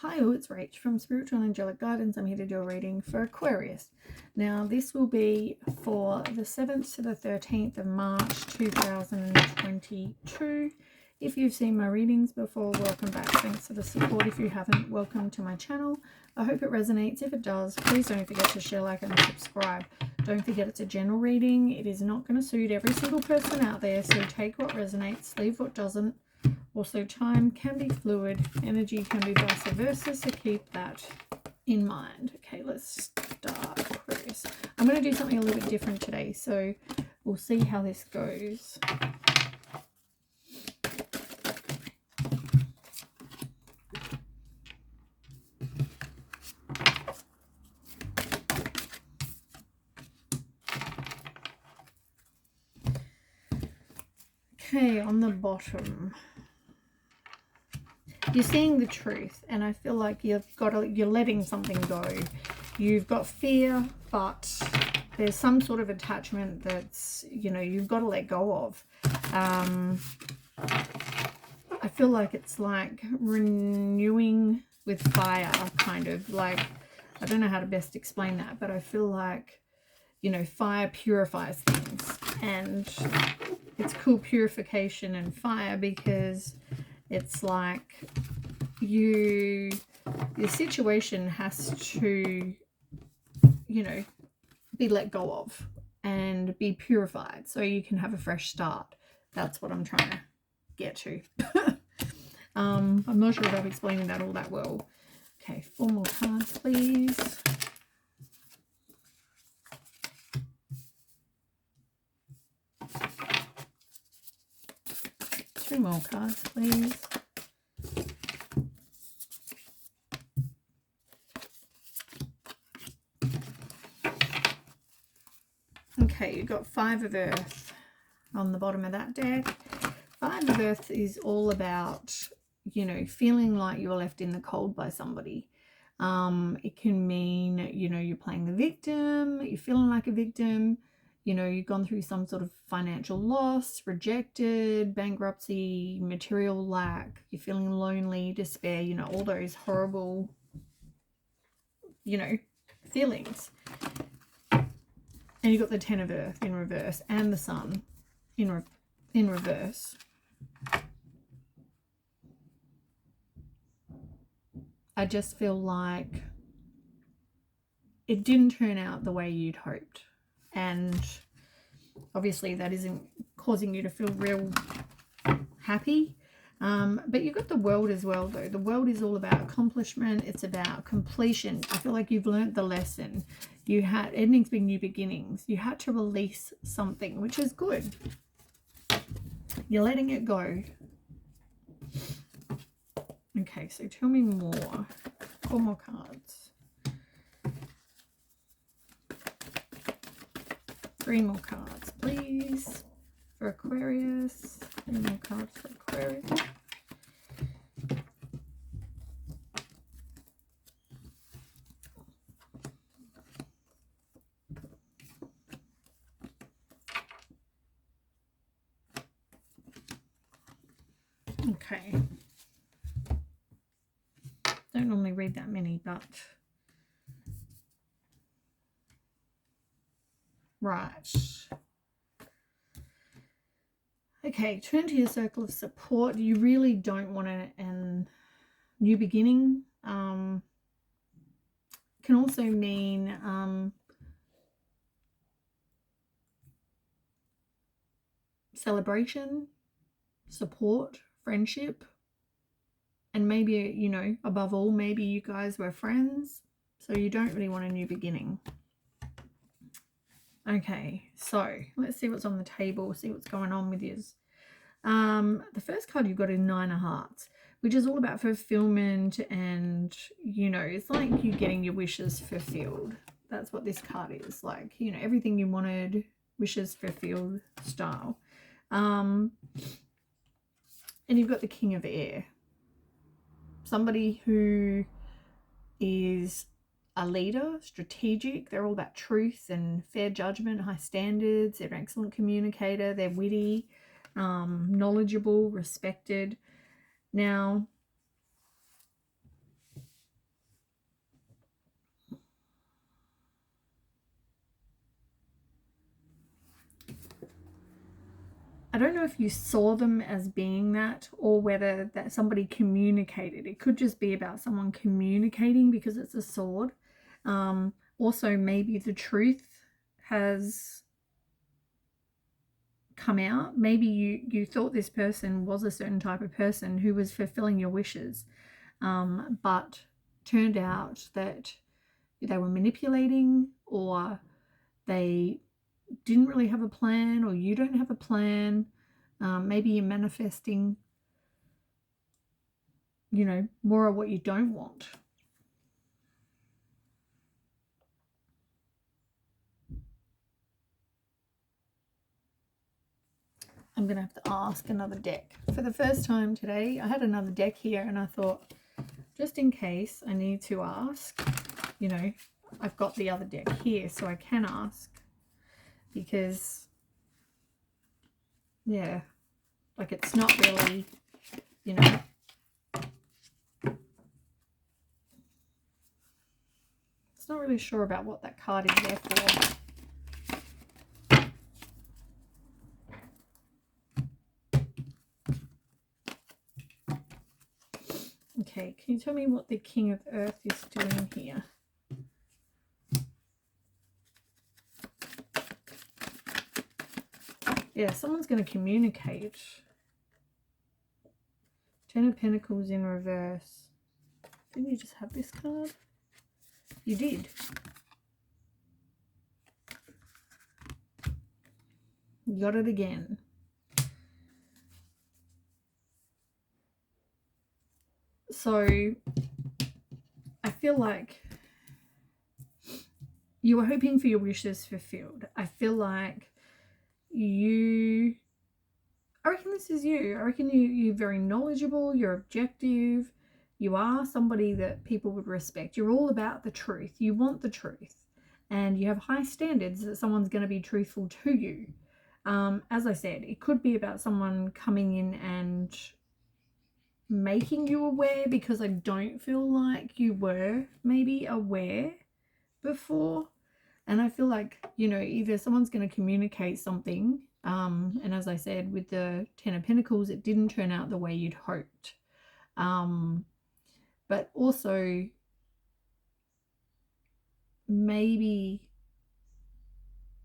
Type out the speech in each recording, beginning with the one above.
Hi, it's Rach from Spiritual and Angelic Guidance. I'm here to do a reading for Aquarius. Now, this will be for the 7th to the 13th of March 2022. If you've seen my readings before, welcome back. Thanks for the support. If you haven't, welcome to my channel. I hope it resonates. If it does, please don't forget to share, like, and subscribe. Don't forget it's a general reading. It is not going to suit every single person out there, so take what resonates, leave what doesn't. Also, time can be fluid, energy can be vice versa, so keep that in mind. Okay, let's start Aquarius. I'm going to do something a little bit different today, so we'll see how this goes. Okay, on the bottom, you're seeing the truth, and I feel like you're letting something go. You've got fear, but there's some sort of attachment that's, you've got to let go of. I feel like it's like renewing with fire, kind of like, I don't know how to best explain that, but I feel like, fire purifies things, and it's called purification and fire because it's like your situation has to, be let go of and be purified so you can have a fresh start. That's what I'm trying to get to. I'm not sure if I'm explaining that all that well. Okay, 4 more cards, please. Two more cards, please. Okay, you've got 5 of Earth on the bottom of that deck. 5 of Earth is all about, feeling like you're left in the cold by somebody. It can mean, you're playing the victim, you're feeling like a victim, you've gone through some sort of financial loss, rejected, bankruptcy, material lack, you're feeling lonely, despair, all those horrible, feelings. And you've got the 10 of Earth in reverse and the Sun in reverse. I just feel like it didn't turn out the way you'd hoped. And obviously that isn't causing you to feel real happy. But you've got the World as well, though. The World is all about accomplishment. It's about completion. I feel like you've learned the lesson. Endings being new beginnings. You had to release something, which is good. You're letting it go. Okay, so tell me more. 4 more cards. 3 more cards, please, for Aquarius. 3 more cards for Aquarius. Okay. Don't normally read that many, but right. Okay, turn to your circle of support. You really don't want a new beginning. Can also mean celebration, support, friendship, and maybe, above all, maybe you guys were friends, so you don't really want a new beginning. Okay, so let's see what's on the table, see what's going on with yours. The first card you've got is 9 of Hearts, which is all about fulfillment, and it's like you getting your wishes fulfilled. That's what this card is like, everything you wanted, wishes fulfilled style. And you've got the King of Air, somebody who is a leader, strategic. They're all about truth and fair judgment, high standards. They're an excellent communicator. They're witty, knowledgeable, respected. Now, I don't know if you saw them as being that, or whether that somebody communicated. It could just be about someone communicating because it's a sword. Also, maybe the truth has come out. Maybe you thought this person was a certain type of person who was fulfilling your wishes, but turned out that they were manipulating, or they didn't really have a plan, or you don't have a plan. Maybe you're manifesting, more of what you don't want. I'm going to have to ask another deck. For the first time today, I had another deck here, and I thought, just in case I need to ask, I've got the other deck here, so I can ask. Because, yeah, like it's not really, it's not really sure about what that card is there for. Okay, can you tell me what the King of Earth is doing here? Yeah, someone's going to communicate. Ten of Pentacles in reverse. Didn't you just have this card? You did. You got it again. So, I feel like you were hoping for your wishes fulfilled. I feel like I reckon this is you. I reckon you're very knowledgeable, you're objective, you are somebody that people would respect. You're all about the truth. You want the truth. And you have high standards that someone's going to be truthful to you. As I said, it could be about someone coming in and making you aware, because I don't feel like you were maybe aware before. And I feel like, either someone's going to communicate something. And as I said, with the Ten of Pentacles, it didn't turn out the way you'd hoped. But also, maybe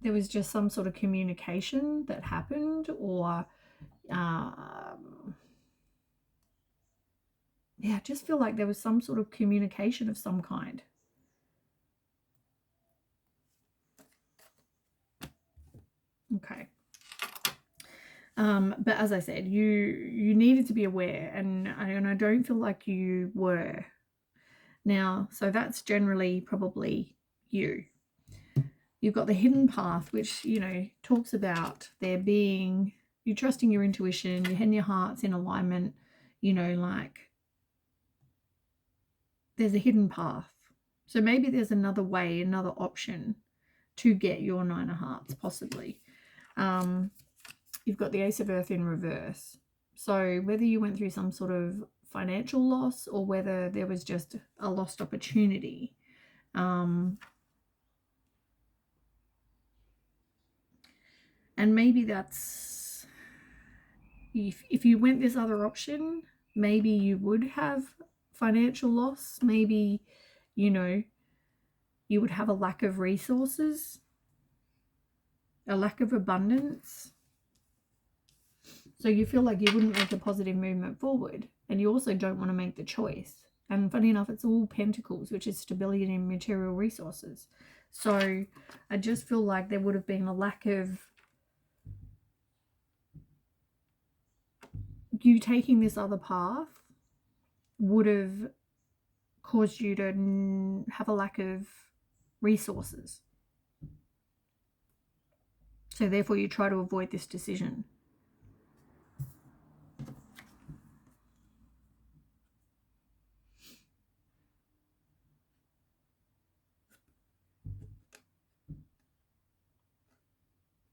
there was just some sort of communication that happened, or I just feel like there was some sort of communication of some kind. Okay. But as I said, you needed to be aware, and I don't feel like you were. Now, so that's generally probably you. You've got the hidden path, which, talks about there being, you trusting your intuition, your head and your heart's in alignment, like there's a hidden path. So maybe there's another way, another option to get your Nine of Hearts, possibly. You've got the Ace of Earth in reverse. So whether you went through some sort of financial loss, or whether there was just a lost opportunity, and maybe that's, if you went this other option, maybe you would have financial loss. Maybe, you would have a lack of resources, a lack of abundance. So you feel like you wouldn't make a positive movement forward. And you also don't want to make the choice. And funny enough, it's all Pentacles, which is stability and material resources. So I just feel like there would have been a lack of you taking this other path, would have caused you to have a lack of resources. So therefore you try to avoid this decision.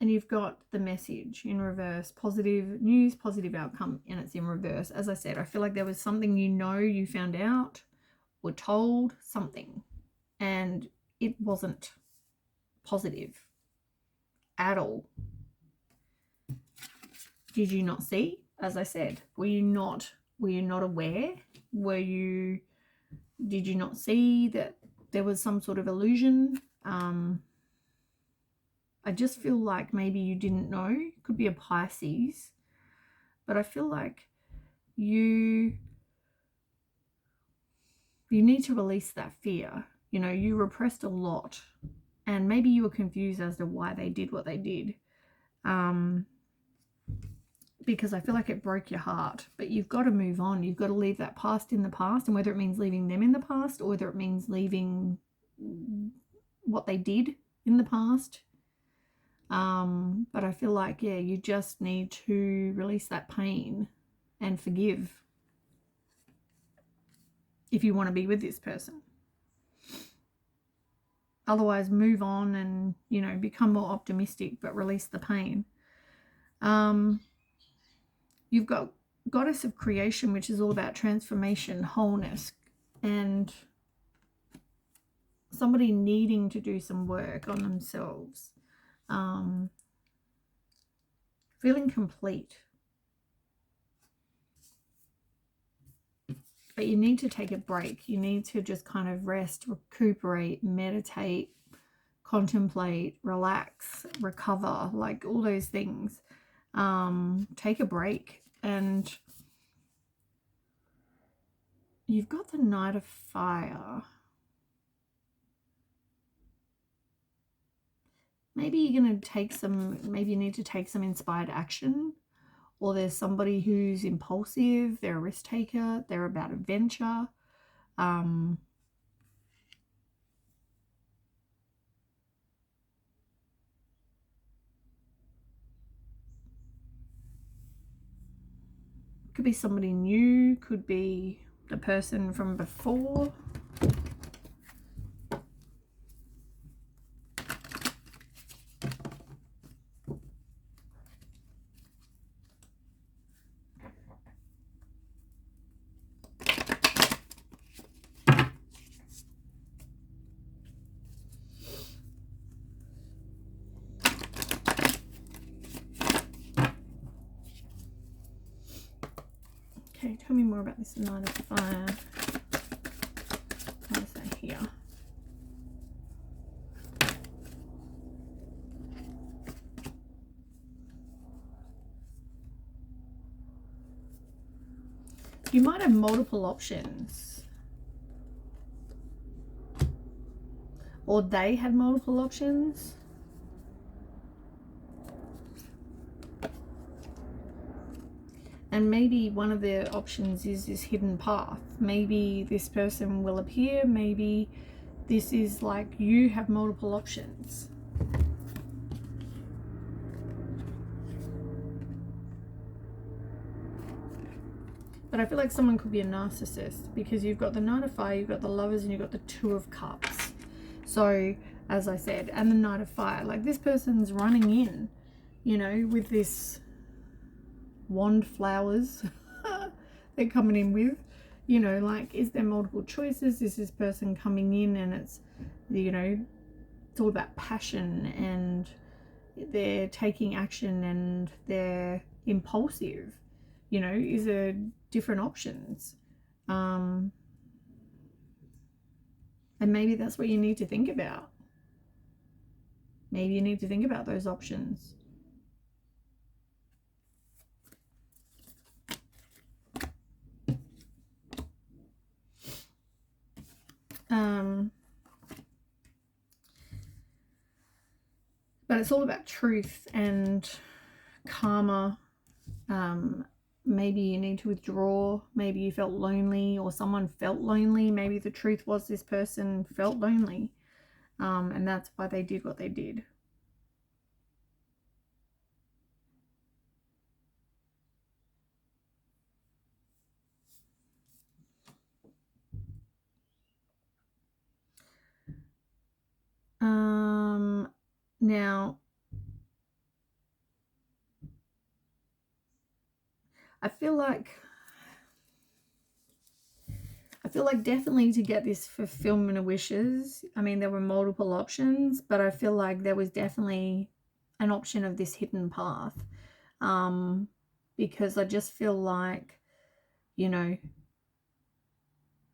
And you've got the Message in reverse, positive news, positive outcome, and it's in reverse. As I said, I feel like there was something you found out, were told something, and it wasn't positive at all. Did you not see? As I said, were you not aware? Did you not see that there was some sort of illusion? I just feel like maybe you didn't know. It could be a Pisces, but I feel like you need to release that fear. You know, you repressed a lot, and maybe you were confused as to why they did what they did. Because I feel like it broke your heart, but you've got to move on. You've got to leave that past in the past, and whether it means leaving them in the past or whether it means leaving what they did in the past. But I feel like, yeah, you just need to release that pain and forgive if you want to be with this person. Otherwise, move on and, you know, become more optimistic, but release the pain. You've got Goddess of Creation, which is all about transformation, wholeness, and somebody needing to do some work on themselves. Feeling complete. But you need to take a break. You need to just kind of rest, recuperate, meditate, contemplate, relax, recover, like all those things. Take a break. And you've got the Knight of Fire. Maybe you're going to take some, maybe you need to take some inspired action. Or there's somebody who's impulsive, they're a risk taker, they're about adventure. Could be somebody new, could be the person from before. Okay, tell me more about this Knight of Fire. What is that here? You might have multiple options. Or they had multiple options. And maybe one of the options is this hidden path. Maybe this person will appear. Maybe this is like you have multiple options. But I feel like someone could be a narcissist because you've got the Knight of Fire, you've got the Lovers, and you've got the Two of Cups. So, as I said, and the Knight of Fire. Like this person's running in, you know, with this wand flowers they're coming in with, you know, like, is there multiple choices? Is this person coming in and it's, you know, it's all about passion and they're taking action and they're impulsive, you know, is there different options? And maybe that's what you need to think about. Maybe you need to think about those options. But it's all about truth and karma. Maybe you need to withdraw. Maybe you felt lonely or someone felt lonely. Maybe the truth was this person felt lonely. And that's why they did what they did. Now, I feel like definitely to get this fulfillment of wishes, I mean, there were multiple options, but I feel like there was definitely an option of this hidden path. because I just feel like, you know,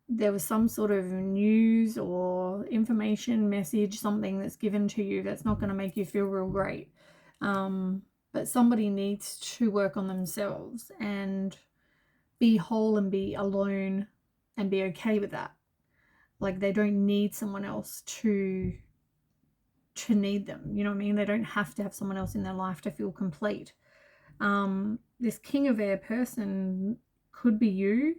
there was some sort of news or information message, something that's given to you that's not going to make you feel real great. But somebody needs to work on themselves and be whole and be alone and be okay with that. Like, they don't need someone else to need them. You know what I mean? They don't have to have someone else in their life to feel complete. This King of Air person could be you.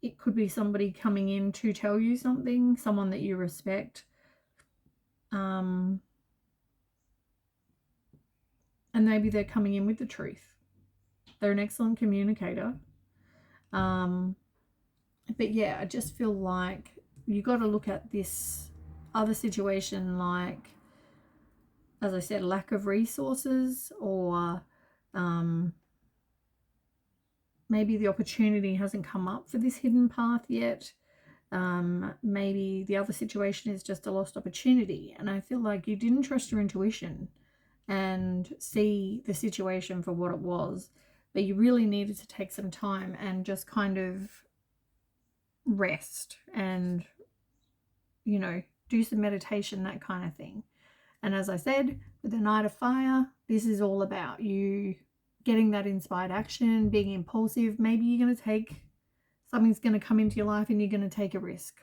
It could be somebody coming in to tell you something, someone that you respect. And maybe they're coming in with the truth. They're an excellent communicator. But yeah, I just feel like you got to look at this other situation like, as I said, lack of resources, or maybe the opportunity hasn't come up for this hidden path yet. Maybe the other situation is just a lost opportunity. And I feel like you didn't trust your intuition and see the situation for what it was, but you really needed to take some time and just kind of rest and, you know, do some meditation, that kind of thing. And as I said, with the Knight of Fire, this is all about you getting that inspired action, being impulsive. Maybe you're going to take, something's going to come into your life and you're going to take a risk.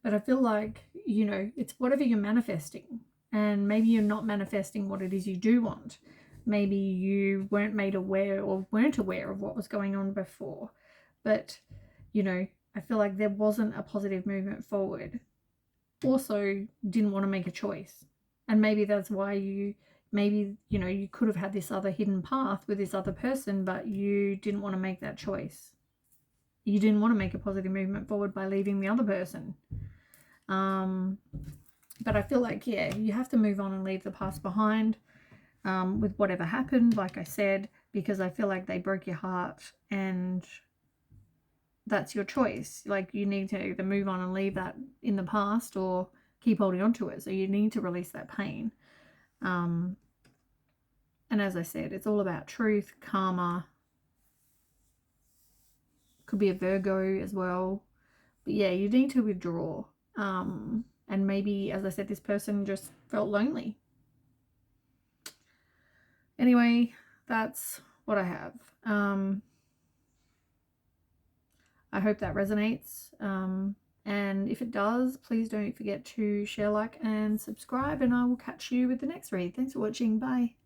But I feel like, you know, it's whatever you're manifesting. And maybe you're not manifesting what it is you do want. Maybe you weren't made aware or weren't aware of what was going on before. But, you know, I feel like there wasn't a positive movement forward. Also, didn't want to make a choice. And maybe that's why you could have had this other hidden path with this other person, but you didn't want to make that choice. You didn't want to make a positive movement forward by leaving the other person. But I feel like, yeah, you have to move on and leave the past behind with whatever happened, like I said, because I feel like they broke your heart and that's your choice. Like, you need to either move on and leave that in the past or keep holding on to it. So you need to release that pain. And as I said, it's all about truth, karma. Could be a Virgo as well. But yeah, you need to withdraw. And maybe, as I said, this person just felt lonely. Anyway, that's what I have. I hope that resonates. And if it does, please don't forget to share, like, and subscribe. And I will catch you with the next read. Thanks for watching. Bye.